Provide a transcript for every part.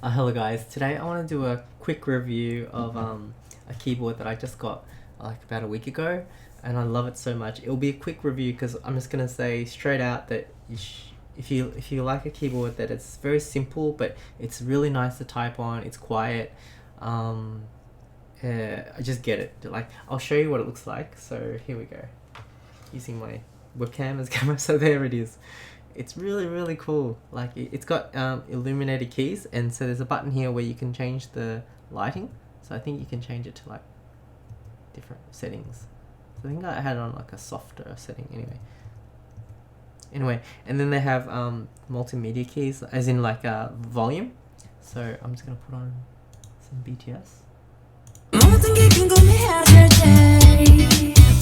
Hello guys, today I want to do a quick review of a keyboard that I just got like about a week ago, and I love it so much. It'll be a quick review because I'm just gonna say straight out that if you like a keyboard that it's very simple but it's really nice to type on, it's quiet. I just get it. Like, I'll show you what it looks like. So here we go, using my webcam as camera. So there it is. It's really cool. Like, it's got illuminated keys, and so there's a button here where you can change the lighting. So I think you can change it to like different settings. So I think I had it on like a softer setting anyway, and then they have multimedia keys, as in like volume. So I'm just gonna put on some BTS.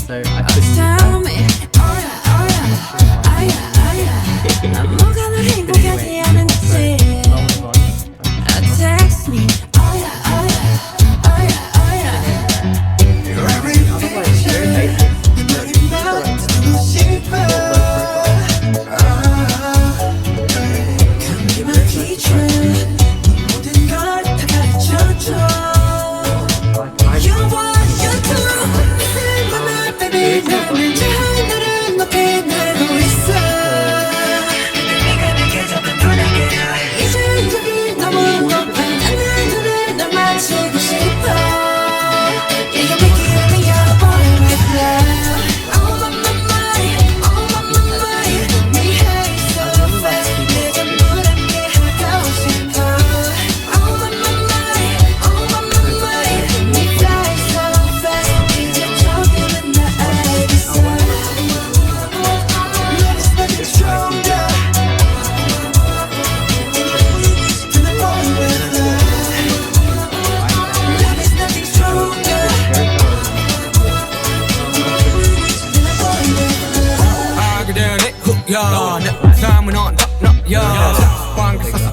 So I could use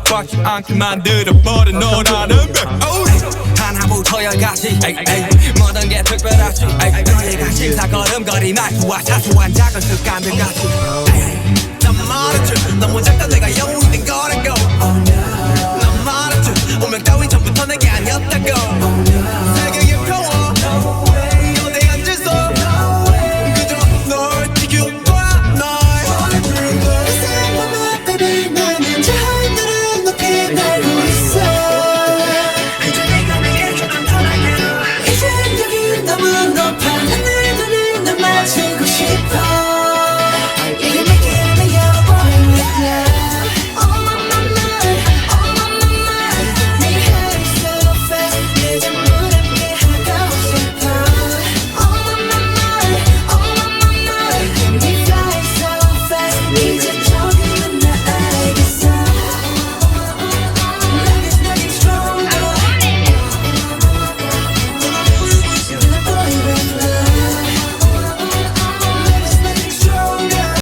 꽉지 않게 만들어버린 너라는 백 하나부터 열까지 모든 게 특별하지 내가 심사걸음거리 말투와 사소한 작은 습관들까지 난 말했지 너무 작다 내가 영웅이 된 거라고